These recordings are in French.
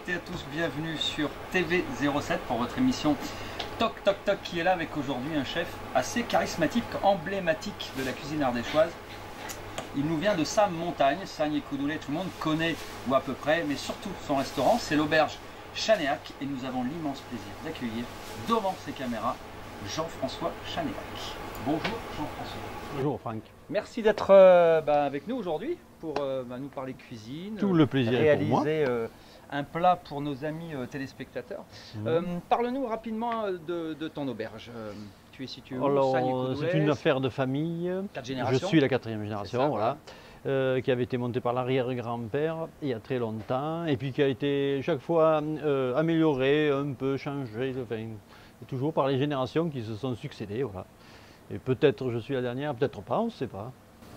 toutes et à tous, bienvenue sur TV07 pour votre émission Toc Toc Toc qui est là avec aujourd'hui un chef assez charismatique, emblématique de la cuisine ardéchoise. Il nous vient de sa montagne, Sagnes-et-Coudoulet, tout le monde connaît ou à peu près, mais surtout son restaurant, c'est l'auberge Chanéac et nous avons l'immense plaisir d'accueillir devant ses caméras Jean-François Chanéac. Bonjour Jean-François. Bonjour Franck. Merci d'être avec nous aujourd'hui pour nous parler cuisine. Tout le plaisir est pour moi. Réaliser un plat pour nos amis téléspectateurs. Parle-nous rapidement de ton auberge. Tu es situé où? Alors, c'est une affaire de famille. 4 générations. Je suis la 4e génération, ça, voilà. Qui avait été montée par l'arrière-grand-père il y a très longtemps et puis qui a été chaque fois améliorée, un peu changée, enfin, toujours par les générations qui se sont succédées. Voilà. Et peut-être je suis la dernière, peut-être pas, on ne sait pas.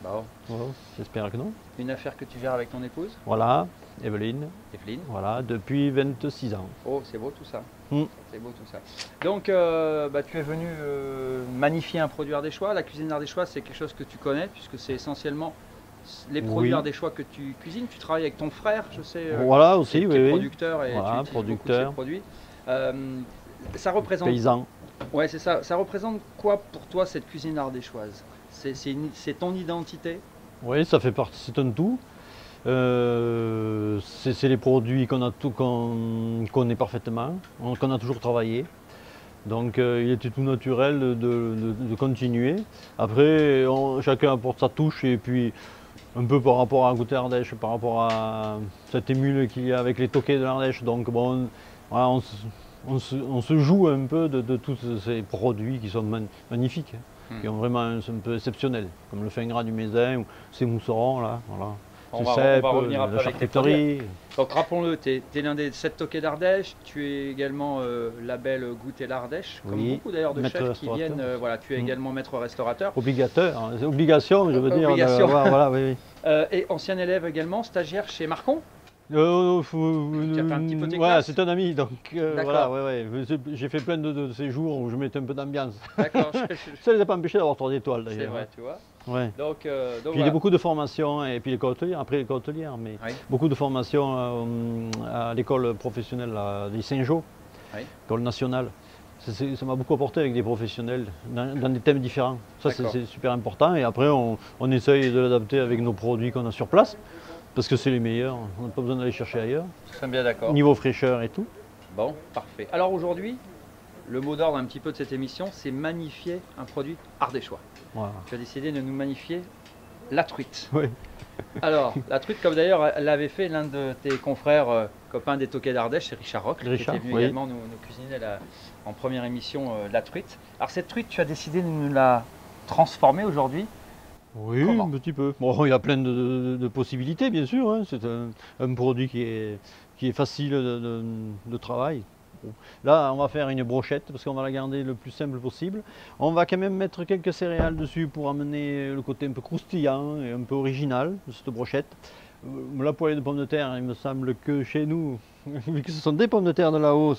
Bon. Voilà, j'espère que non. Une affaire que tu gères avec ton épouse? Voilà, Evelyne. Evelyne. Voilà, depuis 26 ans. Oh, c'est beau tout ça. C'est beau tout ça. Donc, tu es venu magnifier un produit ardéchois. La cuisine ardéchoise, c'est quelque chose que tu connais puisque c'est essentiellement les produits ardéchois que tu cuisines. Tu travailles avec ton frère, je sais. Voilà aussi, qui est oui. producteur et voilà, tu utilises beaucoup de ces produits. Ça représente. Paysan. Ouais, c'est ça. Ça représente quoi pour toi cette cuisine ardéchoise? C'est ton identité? Oui, ça fait partie, c'est un tout. C'est les produits qu'on connaît parfaitement, qu'on a toujours travaillé. Donc il était tout naturel de continuer. Après, chacun apporte sa touche et puis un peu par rapport à Goûter Ardèche, par rapport à cette émule qu'il y a avec les toquets de l'Ardèche. Donc bon, voilà, on se joue un peu de tous ces produits qui sont magnifiques, qui ont vraiment un peu exceptionnel, comme le fin gras du Mézin ou ces mousserons là. Voilà. On va revenir après avec les produits. Donc rappelons-le, tu es l'un des 7 toquets d'Ardèche, tu es également label Goûter l'Ardèche, comme beaucoup d'ailleurs de chefs qui viennent, tu es également maître restaurateur. Obligateur, hein, c'est obligation, je veux dire. Obligation. Voilà, oui. Et ancien élève également, stagiaire chez Marcon. Tu as fait un petit peu tes classes. C'est un ami, donc voilà, j'ai fait plein de séjours où je mettais un peu d'ambiance. D'accord. Ça ne les a pas empêchés d'avoir 3 étoiles d'ailleurs. C'est vrai, tu vois. Ouais. Donc puis il y a beaucoup de formations, et puis l'école hôtelière, après l'école hôtelière, mais beaucoup de formations à l'école professionnelle des Saint-Jean, l'école nationale. Ça m'a beaucoup apporté avec des professionnels dans des thèmes différents. Ça c'est super important, et après on essaye de l'adapter avec nos produits qu'on a sur place. Parce que c'est les meilleurs, on n'a pas besoin d'aller chercher ailleurs. Nous sommes bien d'accord. Niveau fraîcheur et tout. Bon, parfait. Alors aujourd'hui, le mot d'ordre un petit peu de cette émission, c'est magnifier un produit ardéchois. Voilà. Tu as décidé de nous magnifier la truite. Oui. Alors, la truite, comme d'ailleurs l'avait fait l'un de tes confrères, copains des Toquets d'Ardèche, c'est Richard Roch, qui était venu également nous cuisiner en première émission la truite. Alors cette truite, tu as décidé de nous la transformer aujourd'hui. Oui, un petit peu. Bon, il y a plein de possibilités, bien sûr. Hein. C'est un produit qui est facile de travail. Bon. Là, on va faire une brochette parce qu'on va la garder le plus simple possible. On va quand même mettre quelques céréales dessus pour amener le côté un peu croustillant et un peu original de cette brochette. La poêlée de pommes de terre, il me semble que chez nous, vu que ce sont des pommes de terre de là-haut,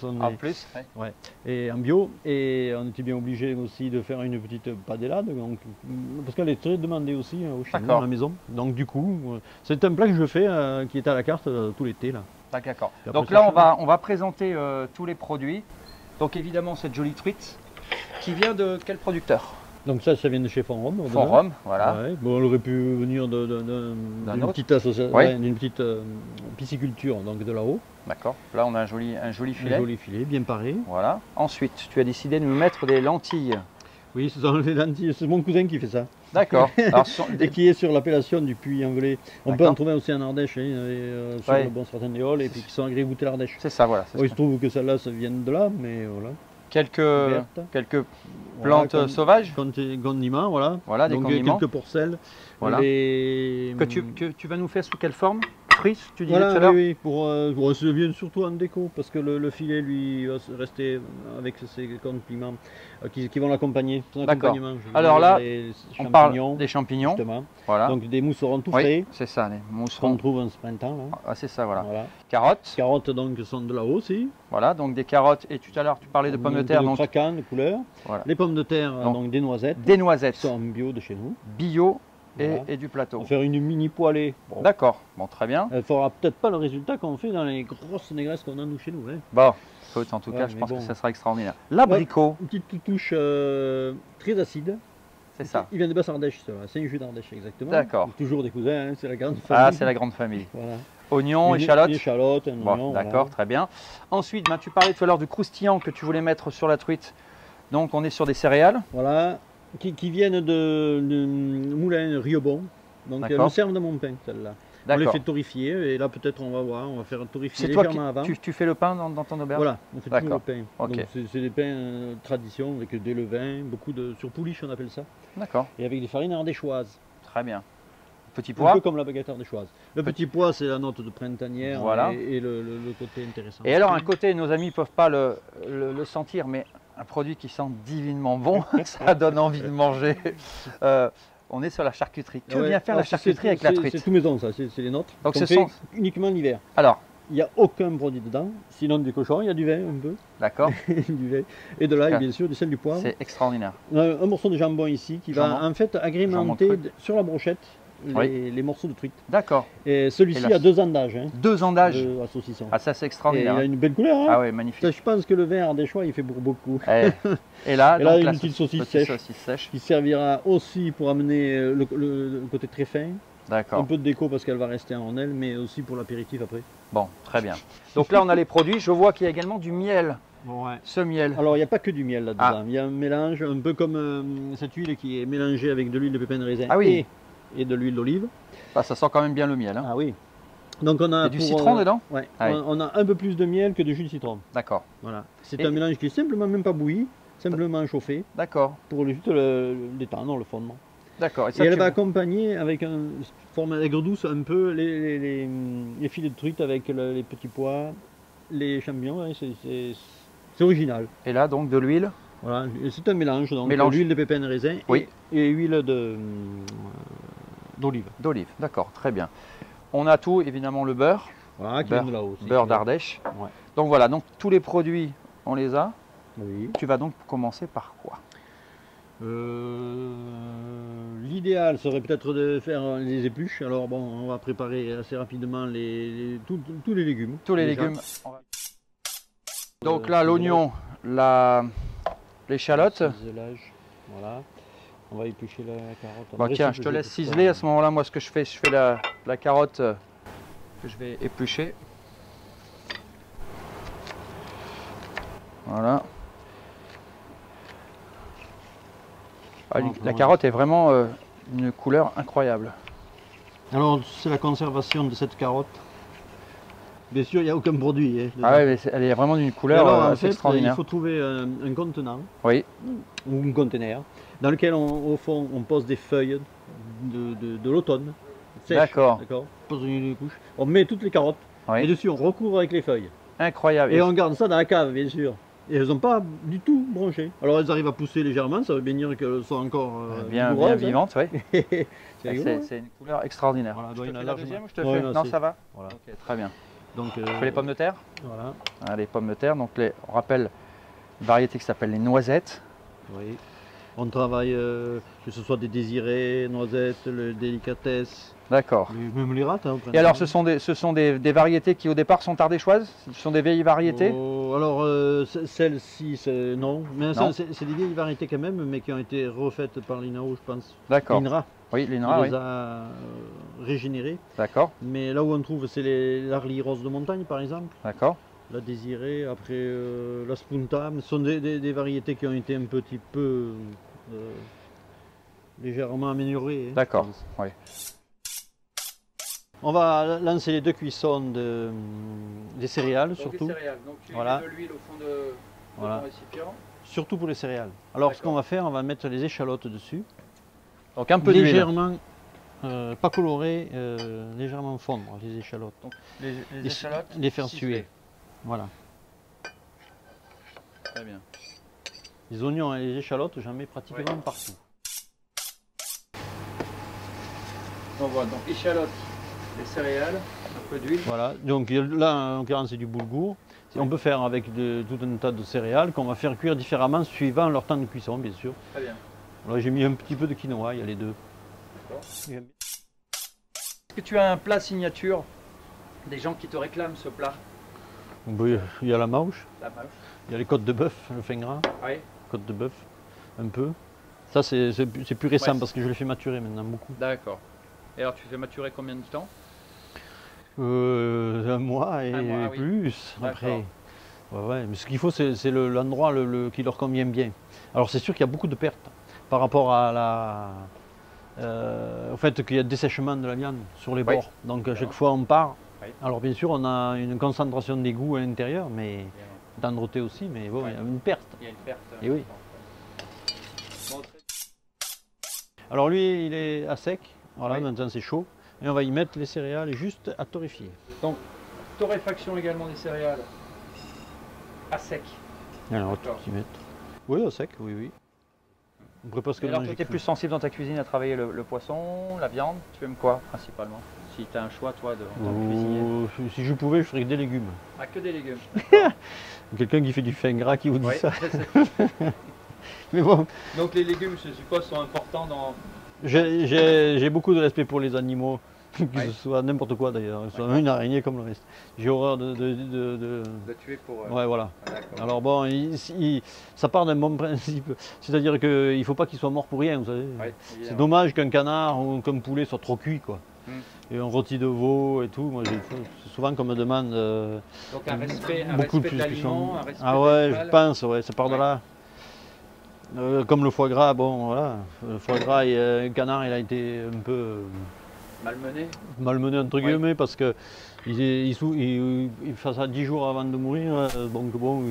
et en bio, et on était bien obligé aussi de faire une petite padellade, donc, parce qu'elle est très demandée aussi chez nous à la maison. Donc du coup, c'est un plat que je fais qui est à la carte tout l'été là. D'accord. Donc là, on va présenter tous les produits. Donc évidemment cette jolie truite qui vient de quel producteur? Donc ça vient de chez Fonrom. Fonrom, voilà. Ouais. Bon, elle aurait pu venir d'une petite association, d'une petite pisciculture, donc de là-haut. D'accord. Là, on a un joli filet. Un joli filet, bien paré. Voilà. Ensuite, tu as décidé de nous mettre des lentilles. Oui, ce sont les lentilles. C'est mon cousin qui fait ça. D'accord. Et qui est sur l'appellation du Puy-en-Velay. On peut en trouver aussi en Ardèche, sur le bon certain d'éole, et puis qui sont agréés Goûter l'Ardèche. C'est ça, voilà. Il se trouve que celles-là, ça vient de là, mais voilà. Quelques plantes sauvages. Condiments, voilà. Voilà, des condiments. Quelques porcels. Voilà. Que tu vas nous faire sous quelle forme? Frise, tu disais tout à l'heure? Oui, ça vient surtout en déco, parce que le filet, lui, va rester avec ses condiments qui vont l'accompagner. D'accord. Alors là, on parle des champignons. Justement. Voilà. Donc des mousserons tout frais. C'est ça, les mousserons. Qu'on trouve en ce printemps. Là. Ah, c'est ça, voilà. Carottes. Carottes donc sont de là-haut aussi. Voilà, donc des carottes. Et tout à l'heure, tu parlais de pommes de terre. Donc craquant de couleur. Voilà. Les pommes de terre, donc des noisettes. Des noisettes. Qui sont en bio de chez nous. Bio voilà. et du plateau. On va faire une mini poêlée. Bon. D'accord, bon, très bien. Elle fera peut-être pas le résultat qu'on fait dans les grosses négresses qu'on a nous chez nous. Hein. Bon, écoute, en tout Ouais, cas, je mais pense bon. que ça sera extraordinaire. L'abricot, Une petite touche très acide. c'est ça. Il vient de Basse-Ardèche, c'est un jus d'Ardèche exactement. D'accord. Toujours des cousins, hein, c'est la grande famille. Ah, c'est la grande famille. Voilà. Oignon, Une échalote. échalote, un Bon, oignon, d'accord, voilà. très bien. Ensuite, tu parlais tout à l'heure du croustillant que tu voulais mettre sur la truite. Donc, on est sur des céréales. Voilà, qui viennent de moulin Riobon. Donc elles D'accord. me servent de mon pain, celle-là. On les D'accord. fait torréfier et là peut-être on va voir, on va faire torréfier C'est toi qui légèrement avant. tu fais le pain dans ton auberge? Voilà, on fait tout le D'accord. pain. Ok. Donc c'est des pains tradition avec des levains, beaucoup de sur pouliche on appelle ça, D'accord, et avec des farines ardéchoises. très bien. Petit Un pois. peu comme la baguette ardéchoise. Le petit pois c'est la note de printanière Voilà. et le côté intéressant. Et alors, un côté, nos amis ne peuvent pas le sentir, mais un produit qui sent divinement bon, ça donne envie de manger. On est sur la charcuterie. Tu veux Ouais, bien faire alors, la charcuterie avec la c'est truite? tout maison ça, c'est les nôtres. Donc qu'on ce fait sont- uniquement l'hiver. Alors, Il n'y a aucun produit dedans, sinon du cochon, il y a du vin un peu, d'accord, du vin, et de l'ail bien sûr, du sel, du poivre. c'est extraordinaire. On a un morceau de jambon ici qui Jambon. va en fait Jambon agrémenter cru. sur la brochette Oui. les morceaux de truite. D'accord. Et celui-ci Et là, a 2 ans d'âge, hein, 2 ans d'âge. à saucisson. Ah, ça, c'est Et il extraordinaire. a une belle couleur, hein. Ah oui, magnifique. Ça, je pense que le vin ardéchois il fait pour beaucoup. Et là, Et là, donc, une la petite saucisse petite sèche. saucisse sèche. Qui servira aussi pour amener le côté très fin. Un D'accord. peu de déco parce qu'elle va rester en rondelle, mais aussi pour l'apéritif après. Bon, très bien. Donc là, on a les produits. Je vois qu'il y a également du miel. Ouais. Ce miel. Alors, il n'y a pas que du miel là-dedans. Ah. Il y a un mélange, un peu comme cette huile qui est mélangée avec de l'huile de pépins de raisin Ah oui. et de l'huile d'olive. Ah, ça sent quand même bien le miel. Hein. Ah oui. Donc, on Il y a a du citron dedans? Ouais. Ah oui. On a un peu plus de miel que de jus de citron. D'accord. Voilà. C'est Et- un mélange qui est simplement même pas bouilli, simplement chauffé D'accord. pour juste le détendre, le fondement. D'accord. Et ça, elle tu- va accompagner avec une forme aigre-douce un peu les filets de truite avec les petits pois, les champignons. Ouais, c'est original. Et là, donc, de l'huile. Voilà, et c'est un mélange, donc Mélange. l'huile de pépins de raisin Oui. et huile d'olive. D'olive. D'accord. Très bien. On a tout, évidemment, le beurre. Voilà, qui Beurre- vient de là aussi. Beurre d'Ardèche. Ouais. Donc voilà, donc tous les produits, on les a. Oui. Tu vas donc commencer par quoi? L'idéal serait peut-être de faire les épluches. Alors bon, on va préparer assez rapidement tous les légumes. Tous les déjà. légumes. Donc là, l'oignon, l'échalote. Ciselage, voilà. On va éplucher la carotte. Bah, tiens, je te laisse ciseler. À ce moment-là, moi, ce que je fais la carotte que je vais éplucher. Voilà. Ah, la carotte est vraiment une couleur incroyable. Alors, c'est la conservation de cette carotte. Bien sûr, il n'y a aucun produit. Hein, Ah ouais, mais elle est vraiment d'une Et couleur alors, en assez fait, extraordinaire. il faut trouver un contenant Oui, ou un conteneur dans lequel, au fond, on pose des feuilles de l'automne. sèches, D'accord. D'accord. On pose une couche. On met toutes les carottes. Et oui. dessus, on recouvre avec les feuilles. Incroyable. Et on garde ça dans la cave, bien sûr. Et elles n'ont pas du tout bronché. Alors, elles arrivent à pousser légèrement. Ça veut bien dire qu'elles sont encore bien vigoureuses, hein. vivante, oui. C'est rigolo, hein. C'est une couleur extraordinaire. Voilà, Je doit te y en fais a la largement. deuxième ou je te Ouais, fais non, Non, c'est- ça va. Voilà. Ok, très bien. Donc, Je fais les pommes de terre. Voilà. Ah, les pommes de terre, donc on rappelle une variété qui s'appelle les noisettes. Oui. On travaille, que ce soit des désirés, noisettes, le délicatesse, D'accord. même les rats. Hein, Et alors, ce sont des variétés qui au départ sont ardéchoises? Ce sont des vieilles variétés? Alors, celle-ci, non. Mais ça, Non. c'est des vieilles variétés quand même, mais qui ont été refaites par l'INAO, je pense. D'accord. L'INRA, Oui, qui l'INRA, oui. les a régénérées. D'accord, Mais là où on trouve, c'est l'Arly rose de montagne, par exemple. d'accord. La désirée, après la spunta. Ce sont des variétés qui ont été un petit peu légèrement améliorées. Hein, D'accord, je pense. oui. On va lancer les 2 cuissons des céréales, surtout. Donc tu Voilà. mets de l'huile au fond de Voilà. ton récipient. Surtout pour les céréales. Alors, ce D'accord. qu'on va faire, on va mettre les échalotes dessus. Donc un peu d'huile. Légèrement, pas colorées, légèrement fondre, les échalotes. Donc les échalotes. Les faire ciselées. suer. Voilà. Très bien. Les oignons et les échalotes, j'en mets pratiquement partout. On voit donc échalotes, les céréales, un peu d'huile. Voilà. Donc là, en l'occurrence, c'est du boulgour. On peut faire avec tout un tas de céréales qu'on va faire cuire différemment suivant leur temps de cuisson, bien sûr. Très bien. Alors j'ai mis un petit peu de quinoa, il y a les deux. D'accord. Est-ce que tu as un plat signature? Des gens qui te réclament ce plat? Oui, il y a la mauche, La mâche. il y a les côtes de bœuf, le fin gras, Oui. côtes de bœuf, un peu. Ça c'est plus récent Ouais, parce que je les fais maturer maintenant beaucoup. d'accord. Et alors tu fais maturer combien de temps? Un mois et Un mois, ah oui. plus D'accord. après. Ouais, mais ce qu'il faut c'est l'endroit qui leur convient bien. Alors c'est sûr qu'il y a beaucoup de pertes par rapport à au fait qu'il y a dessèchement de la viande sur les Oui. bords. Donc à chaque fois on part. Oui. Alors bien sûr on a une concentration d'égouts à l'intérieur, mais d'andreté aussi, mais bon, il y a une perte. Il y a une perte. Et oui. Bon, Alors lui il est à sec, voilà, Oui. maintenant c'est chaud. Et on va y mettre les céréales juste à torréfier. donc, torréfaction également des céréales à sec. Alors D'accord. tu y mettre. Oui, à sec, oui, oui. On pourrait pas se Et alors, manger tu es cru. plus sensible dans ta cuisine à travailler le poisson, la viande? Tu aimes quoi principalement? Si tu as un choix, toi, en tant que cuisinier. Si je pouvais, je ferais que des légumes. Ah, que des légumes. Quelqu'un qui fait du fin gras qui vous dit Ouais. ça. Mais bon, Donc, les légumes, je suppose, sont importants dans. j'ai beaucoup de respect pour les animaux, que Ouais. ce soit n'importe quoi d'ailleurs, que ce soit D'accord. une araignée comme le reste. J'ai horreur de. De tuer pour. Ouais, voilà. Ah, d'accord. Alors bon, ça part d'un bon principe, c'est-à-dire qu'il ne faut pas qu'il soit mort pour rien, vous savez. Ouais, C'est évidemment. dommage qu'un canard ou qu'un poulet soit trop cuit, quoi. Mm. Et un rôti de veau et tout, moi c'est souvent qu'on me demande Donc, un respect beaucoup de plus l'aliment, un respect Ah de ouais, je l'animal. pense, ouais, ça part de Ouais. là. Comme le foie gras, bon voilà, le foie gras, un canard il a été un peu Malmené. malmené entre Ouais. guillemets parce que il fait ça 10 jours avant de mourir, donc bon,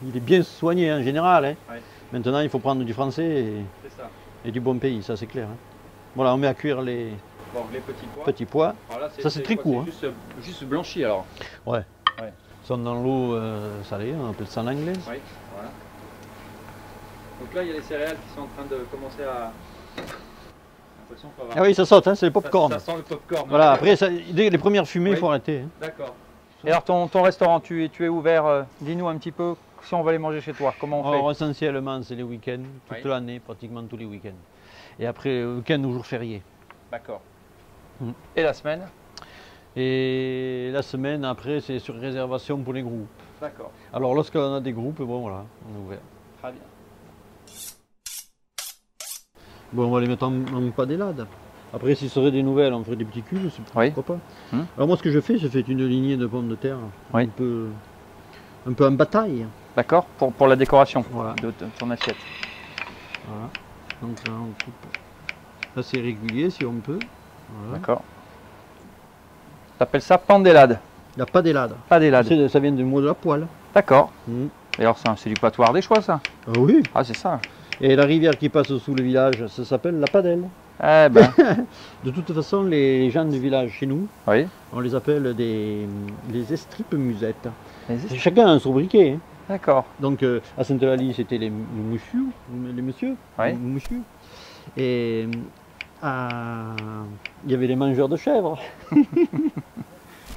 il est bien soigné en général. Hein. Ouais. Maintenant il faut prendre du français C'est ça. et du bon pays, ça c'est clair. Hein. Voilà, on met à cuire les Bon, les petits pois. petits pois. Alors là, Ça, c'est très quoi, court, c'est juste blanchi alors. Ouais. Ouais. Ils sont dans l'eau salée, on appelle ça en anglais. Oui, voilà. Donc là, il y a les céréales qui sont en train de commencer à. J'ai l'impression qu'on va avoir. Ah oui, ça saute, hein, c'est le popcorn. Ça sent le popcorn. Voilà, ouais. après, dès les premières fumées, il Oui. faut arrêter. Hein. D'accord. Et alors, ton restaurant, tu es ouvert, dis-nous un petit peu si on va aller manger chez toi, comment on Alors, fait? essentiellement, c'est les week-ends, toute Oui. l'année, pratiquement tous les week-ends. Et après, week-end ou jour férié. D'accord. Mm. Et la semaine? Et la semaine, après, c'est sur réservation pour les groupes. D'accord. Alors, lorsqu'on a des groupes, bon, voilà, on est ouvert. Très bien. Bon, on va les mettre en padellade. Après, s'il serait des nouvelles, on ferait des petits cubes, Oui. pourquoi pas. Hmm. Alors, moi, ce que je fais une lignée de pommes de terre, Oui. un peu en bataille. D'accord, pour la décoration Voilà. de ton assiette. Voilà. Donc là, on coupe assez régulier si on peut. Voilà. D'accord. T'appelles ça pandélade? La padellade. Padélade. Ça vient du mot de la poêle. D'accord. Mm. Et alors, c'est du patois des choix, ça? Ah oui. Ah, c'est ça. Et la rivière qui passe sous le village, ça s'appelle la Padelle. Eh ben, De toute façon, les gens du village chez nous, oui. on les appelle des estripes musettes. Les- Chacun a un sobriquet. Hein. D'accord. Donc à Sainte-Eulalie, c'était les moussious, Oui. moussious. Et il y avait les mangeurs de chèvres.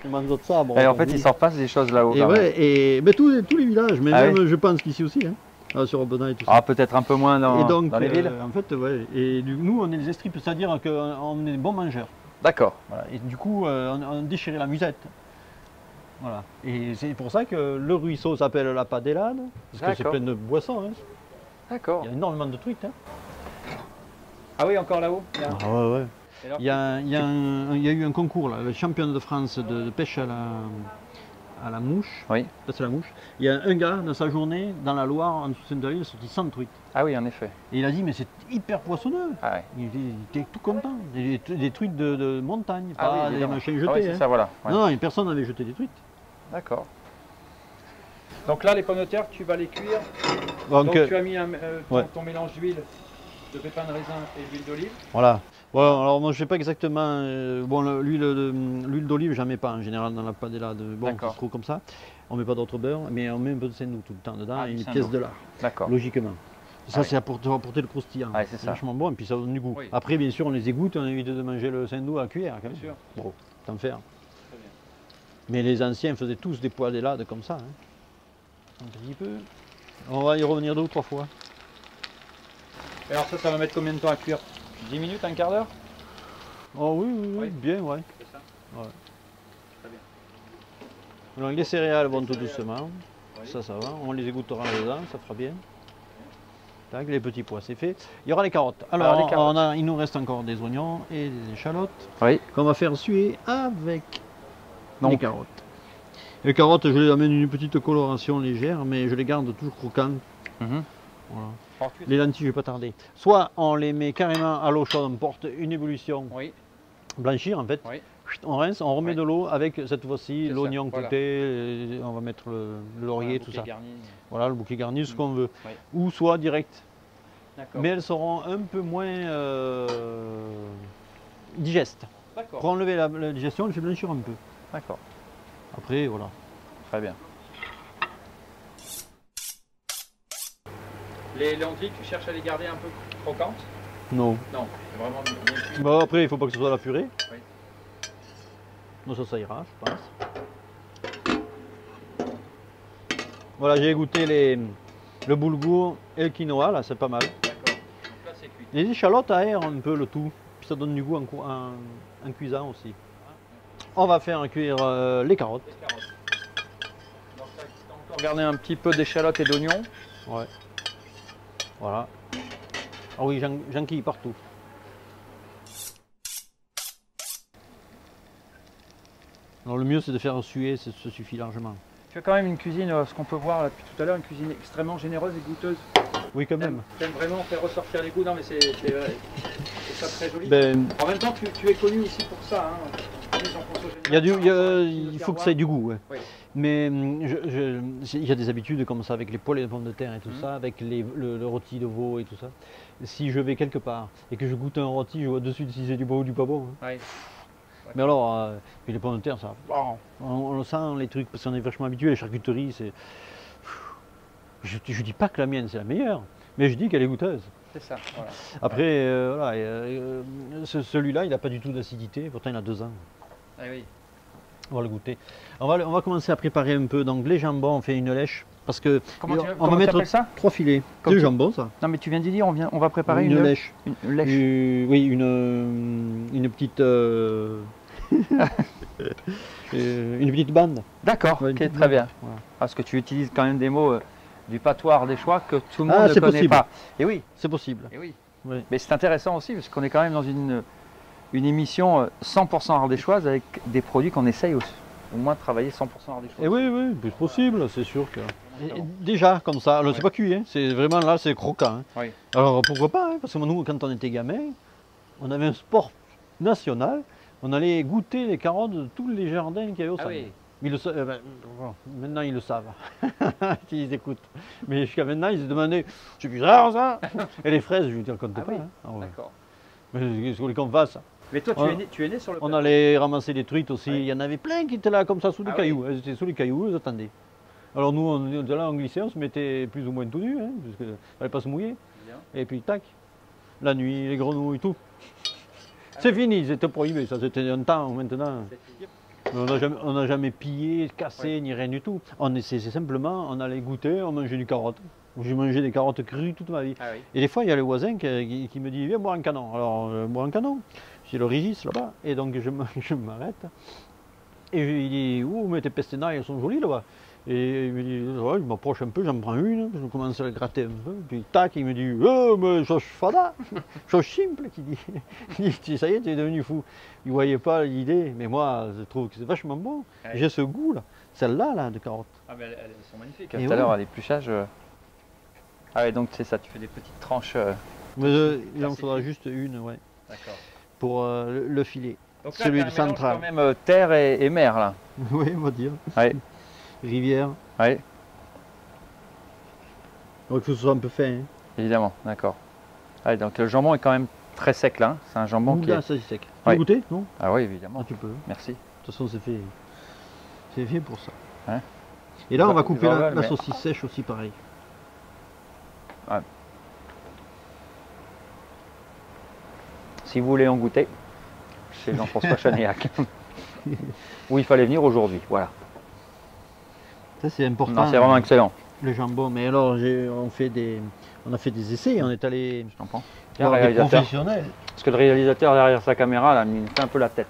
Les mangeurs de sabre. Et en fait, il s'en passe des choses là-haut. Et quand même. ouais, et ben, tous les villages, mais Ah même oui. je pense qu'ici aussi, hein, sur Aubenas et tout ça. Ah, peut-être un peu moins Et donc, dans les villes. en fait, ouais. Et nous, on est des estripes, c'est-à-dire qu'on est des bons mangeurs. D'accord. Voilà. Et du coup, on déchirait la musette. Voilà. Et c'est pour ça que le ruisseau s'appelle la Padellade, parce que c'est D'accord. plein de boissons. Hein. D'accord. Il y a énormément de truites. Hein. Ah oui, encore là-haut. il y a- Ah ouais, ouais. Et alors, Il y a eu un concours, là, le champion de France de pêche à la mouche. Oui. Ça, c'est la mouche. Il y a un gars, dans sa journée, dans la Loire, en dessous de Sainte-Eulalie, il a sorti 100 truites. Ah oui, en effet. Et il a dit, mais c'est hyper poissonneux. Ah, ouais. Il était tout content. Des truites de montagne, Ah oui, pas des évidemment. machins Ah jetés. oui, c'est hein. ça, voilà. Ouais. Non, personne n'avait jeté des truites. D'accord. Donc là, les pommes de terre, tu vas les cuire. Donc, Donc tu as mis ouais. ton mélange d'huile, de pépins de raisin et d'huile d'olive. voilà. Ouais, alors moi je sais pas exactement. Bon, l'huile d'olive, j'en mets pas en général dans la padellade. Bon, D'accord. c'est trop comme ça. On met pas d'autre beurre, mais on met un peu de saindoux tout le temps dedans Ah, et du une saindoux. pièce de lard, D'accord. logiquement. Ça, Ah c'est pour apporter le croustillant. Ah, c'est ça. vachement bon et puis ça donne du goût. Oui. Après, bien sûr, on les égoutte, on évite de manger le saindoux à la cuillère. Quand même. Bien sûr. Bon, t'en faire. Très bien. Mais les anciens faisaient tous des padellades comme ça. Hein. Un petit peu. On va y revenir 2 ou 3 fois. Et alors ça va mettre combien de temps à cuire? 10 minutes, un quart d'heure? Oh oui, oui, oui, Oui. bien, ouais. C'est ça? Ouais. Très bien. Donc les céréales vont tout doucement. Oui. Ça va. On les égouttera dedans, ça fera bien. Tac, les petits pois, c'est fait. Il y aura les carottes. Alors, les carottes. il nous reste encore des oignons et des échalotes Oui. qu'on va faire suer avec Donc. les carottes. Les carottes, je les amène une petite coloration légère, mais je les garde toujours croquantes. Mhm. Voilà. Alors, tu- Les lentilles, je vais pas tarder. Soit on les met carrément à l'eau chaude, on porte une ébullition, Oui. blanchir en fait. Oui. On rince, on remet Oui. de l'eau avec cette fois-ci C'est l'oignon ça, voilà. côté, on va mettre le laurier, Un tout bouquet ça. garni. Voilà, le bouquet garni, ce qu'on veut. Oui. Ou soit direct. D'accord. Mais elles seront un peu moins digestes. Pour D'accord. enlever la digestion, on les fait blanchir un peu. D'accord. Après, voilà. Très bien. Les lentilles, tu cherches à les garder un peu croquantes? Non. Non, c'est vraiment bien cuit. Bon, après, il ne faut pas que ce soit la purée. Oui. Non, ça ira, je pense. Voilà, j'ai goûté le boulgour et le quinoa, là, c'est pas mal. D'accord. Donc là, c'est cuit. Les échalotes aèrent un peu le tout, puis ça donne du goût en cuisant aussi. On va faire cuire les carottes. Les carottes. Donc là, tu as encore gardé un petit peu d'échalotes et d'oignons. Ouais. Voilà. Ah oui, j'enquille partout. Alors le mieux c'est de faire suer, ça suffit largement. Tu as quand même une cuisine, ce qu'on peut voir là depuis tout à l'heure, une cuisine extrêmement généreuse et goûteuse. Oui, quand même. T'aimes vraiment faire ressortir les goûts, non mais c'est ça très joli. Ben, En même temps, tu es connu aussi pour ça. Hein. il faut que ça ait du goût. Ouais. Oui. Mais il y a des habitudes comme ça avec les poêlés de pommes de terre et tout Mhm. ça, avec le rôti de veau et tout ça. Si je vais quelque part et que je goûte un rôti, je vois de suite si c'est du bon ou du pas bon. Hein. Ouais. Mais alors, puis les pommes de terre, ça, on le sent les trucs parce qu'on est vachement habitué. Les charcuteries, c'est. Je dis pas que la mienne c'est la meilleure, mais je dis qu'elle est goûteuse. C'est ça. Voilà. Après, voilà, celui-là, il n'a pas du tout d'acidité, pourtant il a 2 ans. Ah oui. On va le goûter. On va commencer à préparer un peu. Donc les jambons, on fait une lèche parce que Comment on va mettre ça? 3 filets. Comme C'est du tu- jambon, ça. Non mais tu viens de dire, on va préparer Une lèche. Une lèche. Oui, une petite. Une petite bande. D'accord, Ouais, une ok, petite très bande. bien. Voilà. Parce que tu utilises quand même des mots du patois des choix que tout le monde Ah, ne c'est connaît possible. pas. Et oui, C'est possible. et oui. Oui. Mais c'est intéressant aussi parce qu'on est quand même dans une émission 100% ardéchoise avec des produits qu'on essaye au moins de travailler 100% ardéchoise. Et oui, oui, c'est possible, c'est sûr que. Bon. Déjà, comme ça, alors c'est Ouais. pas cuit, hein, c'est vraiment là, c'est croquant. Hein. Oui. Alors pourquoi pas, hein, parce que nous, quand on était gamin, on avait un sport national, on allait goûter les carottes de tous les jardins qu'il y avait au Ah centre. oui. Ils le bon, maintenant ils le savent, ils écoutent. Mais jusqu'à maintenant, ils se demandaient, c'est bizarre ça. Et les fraises, je ne te raconte Ah pas. oui. Hein. Ah ouais. D'accord. Mais qu'est-ce que vous voulez qu'on fasse? Mais toi, Ouais. tu es né sur le On plateau. allait ramasser des truites aussi, Ouais. il y en avait plein qui étaient là comme ça sous des Ah cailloux. Elles étaient sous les cailloux, elles attendaient. Alors nous, on était là, on glissait, on se mettait plus ou moins tout nu, hein, parce qu'il ne fallait pas se mouiller. Bien. Et puis tac, la nuit, les grenouilles, tout. Ah C'est oui. fini, c'était prohibé, ça c'était un temps maintenant. C'est fini. Mais on n'a jamais pillé, cassé, Ouais. ni rien du tout. C'est simplement, on allait goûter, on mangeait du carotte. J'ai mangé des carottes crues toute ma vie. Ah oui. Et des fois, il y a le voisin qui me dit, viens boire un canon. Alors, boire un canon, j'ai le Régis là-bas. Et donc, je m'arrête. Et il dit, oh, mais tes pestinailles, elles sont jolies là-bas. Et il me dit, ouais, je m'approche un peu, j'en prends une, je commence à la gratter un peu. Puis tac, il me dit, oh, mais chose fada, chose simple, qu'il dit. Il dit, ça y est, tu es devenu fou. Il ne voyait pas l'idée, mais moi, je trouve que c'est vachement bon. Ouais. J'ai ce goût là, celle-là, là, de carotte. Ah ben elles sont magnifiques. Et Tout à l'heure, ouais. à l'épluchage. Ah ouais, donc c'est ça, tu fais des petites tranches. Mais il en Merci. faudra juste une, ouais, D'accord. pour le filet. Donc Celui t'as un de mélange central. quand même terre et mer là. Oui, on va dire. Ouais. Rivière. Ouais, Donc il faut que ce soit un peu fin. Hein. évidemment, d'accord. Ouais, donc le jambon est quand même très sec là. C'est un jambon qui Là, est. ça c'est sec. Tu Ouais. veux goûter? Non? Ah oui, Ah, évidemment. tu peux. De Merci. toute façon, c'est fait pour ça. Ouais. Et là, on va Je couper vois, la mais- saucisse sèche aussi pareil. Si vous voulez en goûter, chez Jean-François Chanéac. Où il fallait venir aujourd'hui, voilà. Ça c'est important. Non, c'est vraiment excellent. Le jambon. Mais alors, on a fait des essais. On est allé Je comprends. voir des réalisateur. professionnels. Parce que le réalisateur derrière sa caméra, là, il fait un peu la tête.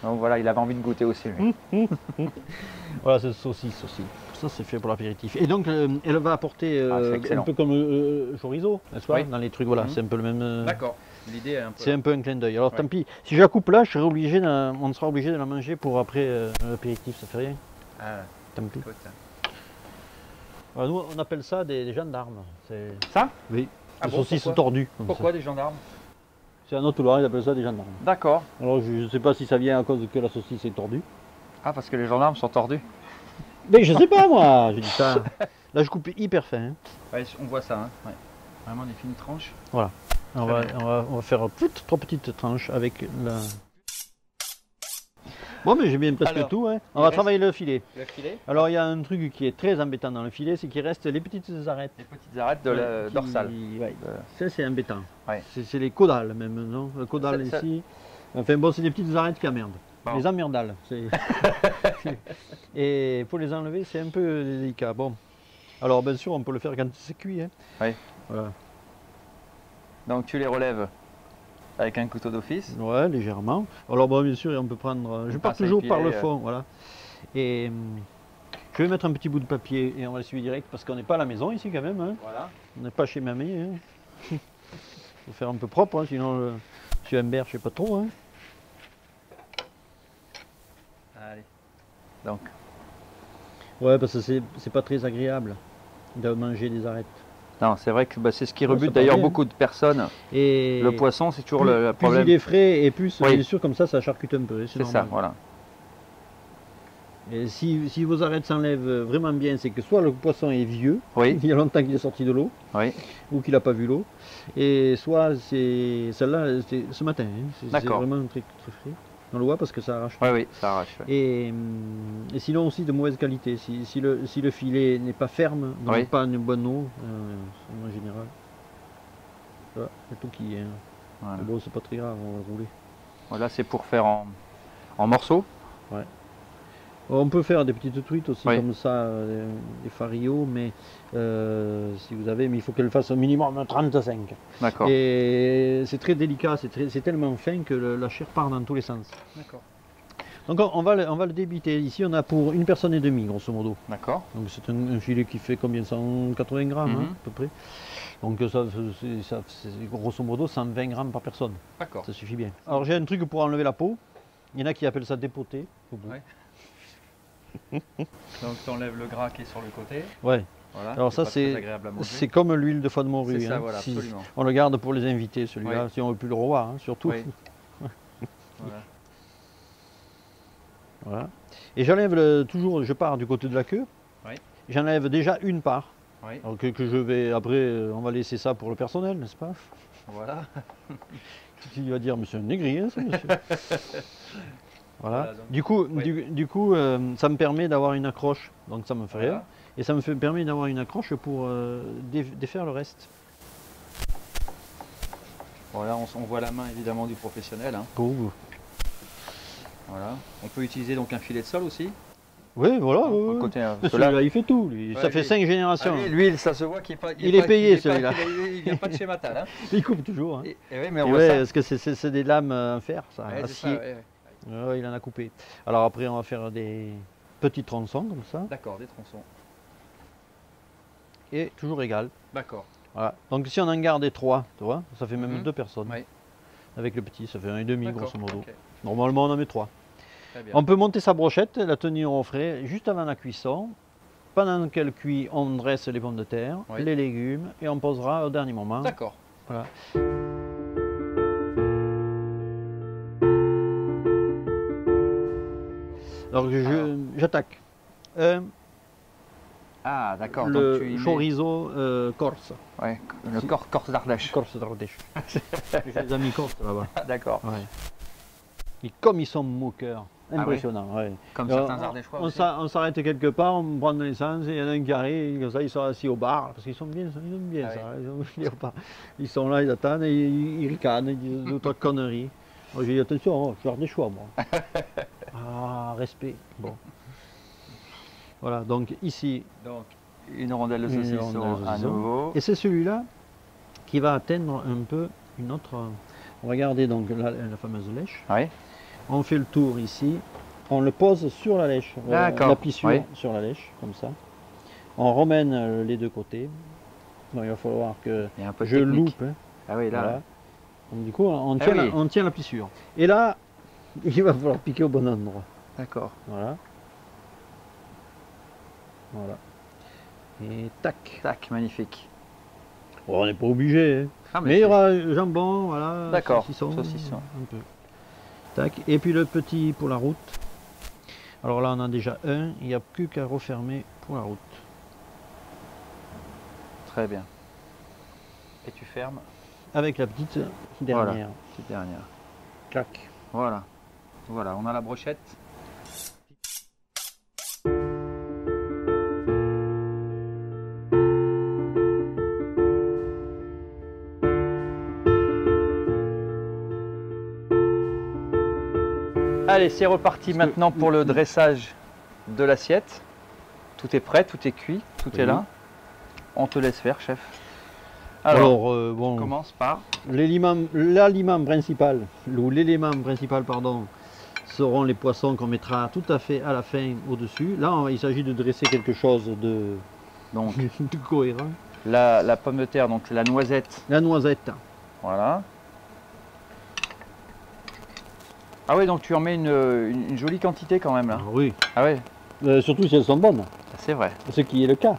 Donc voilà, il avait envie de goûter aussi, lui. Voilà, c'est saucisse aussi. Ça, c'est fait pour l'apéritif. Et donc, elle va apporter un peu comme chorizo, n'est-ce pas? Dans les trucs, voilà, c'est un peu le même. D'accord. L'idée est un peu. C'est un peu un clin d'œil. Alors, tant pis. Si je la coupe là, on sera obligé de la manger pour après l'apéritif. Ça fait rien. Ah, tant pis. écoute. Alors, nous, on appelle ça des gendarmes. Ça? Oui. Ah des bon, saucisses pourquoi tordues. Pourquoi des gendarmes? C'est un autre Loire, ils appellent ça des gendarmes. D'accord. Alors, je ne sais pas si ça vient à cause que la saucisse est tordue. Ah, parce que les gendarmes sont tordus. Mais je sais pas, moi. Je dis ça. Là, je coupe hyper fin. Hein. Ouais, on voit ça. Hein. Ouais. Vraiment des fines tranches. Voilà. On va faire trois petites tranches avec la. Bon, mais j'ai bien presque tout. Hein. On va travailler le filet. Le filet. Alors, il y a un truc qui est très embêtant dans le filet, c'est qu'il reste les petites arêtes. Les petites arêtes de la dorsale. Ouais. Ça, c'est embêtant. Ouais. C'est les caudales même, non? Le caudal ici. Enfin bon, c'est des petites arêtes qui emmerdent. Bon. Les emmerdales. Et pour les enlever, c'est un peu délicat. Bon. Alors, bien sûr, on peut le faire quand c'est cuit. Hein. Oui. Voilà. Donc, tu les relèves avec un couteau d'office? Ouais, légèrement. Alors, bon, bien sûr, on peut prendre. Je pars toujours par le fond. Voilà. Et je vais mettre un petit bout de papier et on va le suivre direct parce qu'on n'est pas à la maison ici quand même. Hein. Voilà. On n'est pas chez mamie. Hein. Faut faire un peu propre, hein, sinon monsieur Humbert, je sais pas trop. Hein. Allez. Donc. Ouais, parce que c'est pas très agréable de manger des arêtes. Non, c'est vrai que c'est ce qui rebute d'ailleurs beaucoup de personnes. Et le poisson, c'est toujours le problème. Plus il est frais et plus, bien sûr, comme ça charcute un peu. C'est ça, voilà. Et si vos arêtes s'enlèvent vraiment bien, c'est que soit le poisson est vieux, il y a longtemps qu'il est sorti de l'eau, ou qu'il n'a pas vu l'eau, et soit c'est celle-là, c'est ce matin. Hein, c'est vraiment très, très frais. On le voit parce que ça arrache. Oui, ça arrache. Et sinon aussi de mauvaise qualité. Si le filet n'est pas ferme, donc pas une bonne eau, en général. Voilà, c'est tout qui est. Voilà. Bon, c'est pas très grave, on va le rouler. Voilà, c'est pour faire en morceaux. Ouais. On peut faire des petites truites aussi comme ça, des farillots, mais si vous avez, mais il faut qu'elles fassent au minimum 35. D'accord. Et c'est très délicat, c'est tellement fin que la chair part dans tous les sens. D'accord. Donc on va le débiter. Ici on a pour 1 personne et demie grosso modo. D'accord. Donc c'est un filet qui fait combien? 180 grammes hein, à peu près. Donc ça c'est grosso modo 120 grammes par personne. D'accord. Ça suffit bien. Alors j'ai un truc pour enlever la peau. Il y en a qui appellent ça dépoter. Donc tu enlèves le gras qui est sur le côté. Ouais. Voilà, alors ça c'est comme l'huile de foie de morue. Ça, hein. voilà, si, absolument. On le garde pour les invités celui-là, si on ne veut plus le revoir, hein, surtout. Voilà. Voilà. Et j'enlève toujours, je pars du côté de la queue. J'enlève déjà une part. Alors que je vais après, on va laisser ça pour le personnel, n'est-ce pas? Voilà. Il va dire, monsieur Négri, hein, ça, monsieur. Voilà. Du coup, ça me permet d'avoir une accroche, donc ça me fait rien. Et ça me permet d'avoir une accroche pour défaire le reste. Voilà, on voit la main évidemment du professionnel. Hein. Pour vous. Voilà. On peut utiliser donc un filet de sol aussi. Oui, voilà. Celui-là, il fait tout. Lui. Ça fait 5 générations. Lui, ça se voit qu'il n'est pas. Il est payé celui-là. Il ne vient pas de chez Matal. Hein. Il coupe toujours. Hein. Mais on voit ça. Parce que c'est des lames en fer, ça, acier. Il en a coupé. Alors après, on va faire des petits tronçons comme ça. D'accord, des tronçons. Et toujours égal. D'accord. Voilà. Donc si on en garde 3, tu vois, ça fait même 2 personnes. Avec le petit, ça fait 1,5 grosso modo. Okay. Normalement, on en met 3. On peut monter sa brochette, la tenir au frais juste avant la cuisson. Pendant qu'elle cuit, on dresse les pommes de terre, les légumes et on posera au dernier moment. D'accord. Voilà. Alors j'attaque. Ah d'accord. Le chorizo corse. Ouais, le corse d'Ardèche. Corse d'Ardèche. J'ai des amis corses là-bas. D'accord. Ouais. Et comme ils sont moqueurs, impressionnant. Ouais. Comme certains Ardéchois aussi. On s'arrête quelque part, on prend de l'essence et il y en a un qui arrive, comme ça ils sont assis au bar, parce qu'ils sont bien, ils aiment bien ça. Ils sont là, ils attendent, et ils ricanent, ils disent 2 ou 3 conneries. Moi j'ai dit attention, je suis Ardéchois moi. Ah, respect. Bon. Voilà, donc ici. Donc, une rondelle de saucisson à nouveau. Et c'est celui-là qui va atteindre un peu une autre On va garder donc la fameuse lèche. Oui. On fait le tour ici. On le pose sur la lèche. D'accord. La plissure Oui. sur la lèche, comme ça. On remène les deux côtés. Donc, il va falloir que Il y a un peu de je technique. loupe. Hein. Ah oui, là. Voilà. Donc, du coup, on Ah tient, oui. on tient la plissure. Et là, il va falloir piquer au bon endroit. D'accord. Voilà. Voilà. Et tac. Tac, magnifique. Bon, on n'est pas obligé. Hein. Ah, Mais il y aura jambon, voilà. D'accord, Saucisson. saucisson. Un peu. Tac. Et puis le petit pour la route. Alors là, on a déjà un. Il n'y a plus qu'à refermer pour la route. Très bien. Et tu fermes. Avec la petite dernière. Voilà, petite dernière. Clac. Voilà. Voilà, on a la brochette. Allez, c'est reparti maintenant pour le dressage de l'assiette. Tout est prêt, tout est cuit, tout est là. On te laisse faire, chef. Alors, bon, on commence par... l'aliment principal, ou l'élément principal, pardon, seront les poissons qu'on mettra tout à fait à la fin au-dessus. Là, il s'agit de dresser quelque chose de, Donc, de cohérent. la pomme de terre, donc la noisette. La noisette. Voilà. Ah oui, donc tu en mets une jolie quantité quand même là. Ah oui. Ah ouais, Surtout si elles sont bonnes, c'est vrai. ce qui est le cas.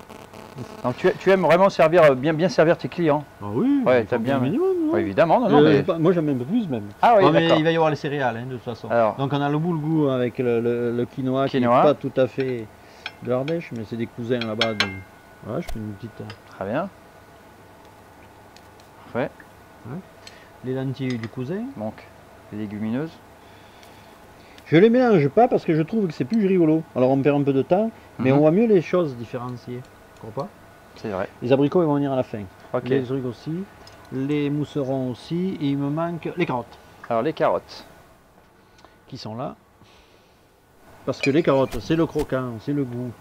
Donc tu aimes vraiment servir, bien servir tes clients. Ah oui, Ouais, il t'as faut bien- le minimum, non Ouais, évidemment, non, mais... Moi j'aime un peu plus même. Ah oui, mais d'accord. il va y avoir les céréales hein, de toute façon. Alors. Donc on a le boulgour avec le quinoa, qui n'est Quinoa. pas tout à fait de l'Ardèche, mais c'est des cousins là-bas. Donc voilà, je fais une petite. Très bien. Parfait. Les lentilles du cousin. Donc, les légumineuses. Je les mélange pas parce que je trouve que c'est plus rigolo. Alors on perd un peu de temps, mais Mhm. on voit mieux les choses différenciées. Tu crois pas? C'est vrai. Les abricots ils vont venir à la fin. Ok. Les trucs aussi. Les mousserons aussi. Et il me manque les carottes Alors, les carottes. qui sont là. Parce que les carottes, c'est le croquant, c'est le goût.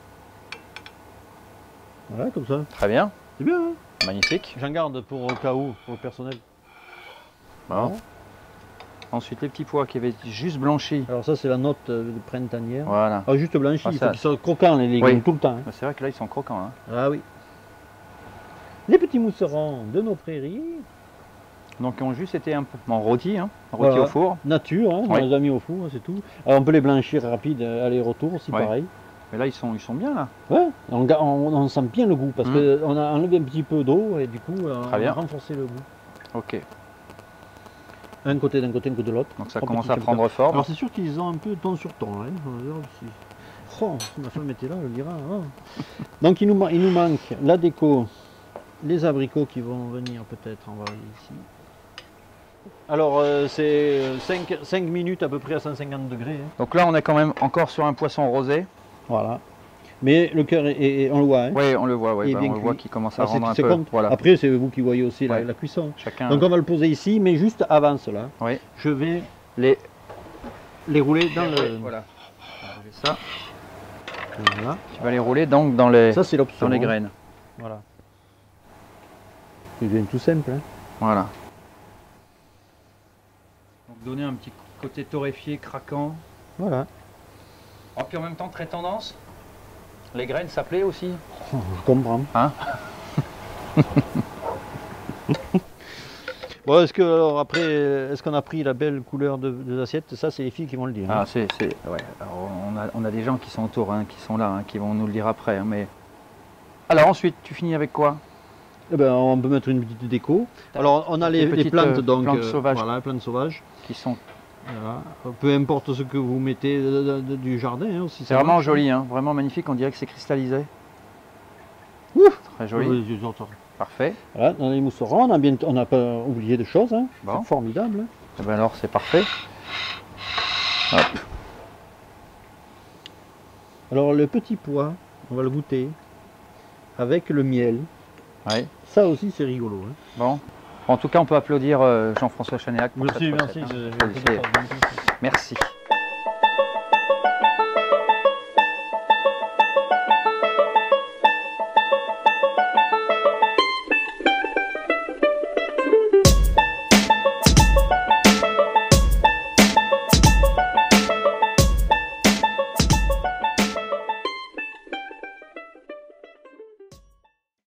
Voilà, comme ça. Très bien. C'est bien, hein? Magnifique. J'en garde pour au cas où, pour le personnel. Bon. Ensuite, les petits pois qui avaient juste blanchi. Alors ça, c'est la note printanière. Voilà. Ah, juste blanchi, Ah, il ça- faut qu'ils soient croquants les légumes, Oui. tout le temps. Hein. C'est vrai que là, ils sont croquants. Hein. Ah oui. Les petits mousserons de nos prairies. Donc, ils ont juste été un peu rôtis, hein, rôtis Voilà. au four. Nature, hein, on Oui. les a mis au four, c'est tout. Alors on peut les blanchir rapide, aller-retour aussi, Ouais. pareil. Mais là, ils sont bien là. Ouais, on sent bien le goût parce qu'on a enlevé un petit peu d'eau et du coup, on Très bien. a renforcé le goût. Ok. Un côté d'un côté, un côté de l'autre. Donc, ça Trois commence petits à comme prendre ça. forme. Alors c'est sûr qu'ils ont un peu ton sur ton. Hein. On va dire si... Oh, si ma femme était là, elle dira. Ah. Donc il nous manque la déco, les abricots qui vont venir peut-être envoyer ici. Alors c'est 5 minutes à peu près à 150 degrés. Hein. Donc là, on est quand même encore sur un poisson rosé. Voilà. Mais le cœur, on le voit. Hein. Oui, on le voit. Il est On bien le voit cuit. qui commence à Alors, rendre un c'est peu. comme- Voilà. Après, c'est vous qui voyez aussi Ouais. la cuisson. Chacun. Donc on va le poser ici, mais juste avant cela, Oui. je vais Les. les rouler dans le... Voilà. Enlever ça. Voilà. Tu vas les rouler donc dans les, Ça c'est l'option. dans les hein. graines. Voilà. C'est bien tout simple. Hein. Voilà. Donc donner un petit côté torréfié, craquant. Voilà. Et puis en même temps très tendance. Les graines ça plaît aussi. Je comprends. Hein? Bon, est-ce que alors après, est-ce qu'on a pris la belle couleur de l'assiette? Ça, c'est les filles qui vont le dire. Ah hein. ouais. Alors, on a des gens qui sont autour, hein, qui sont là, hein, qui vont nous le dire après. Hein, mais alors ensuite, tu finis avec quoi? Eh ben, on peut mettre une petite déco. Alors, on a Des les petites, plantes, donc plantes sauvages. voilà, plantes sauvages. Qui sont. Voilà. Peu importe ce que vous mettez du jardin hein, aussi. C'est ça vraiment marche. joli, hein, vraiment magnifique. On dirait que c'est cristallisé. Ouf. Très joli. Oui, les autres. Parfait. Voilà, dans les mousserons, on n'a pas oublié de choses. Hein. Bon. C'est formidable. Hein. Eh ben alors c'est parfait. Hop. Alors, le petit pois, on va le goûter avec le miel. Ouais. Ça aussi, c'est rigolo. Hein. Bon. En tout cas, on peut applaudir Jean-François Chanéac pour cette recette, hein. c'est- Merci.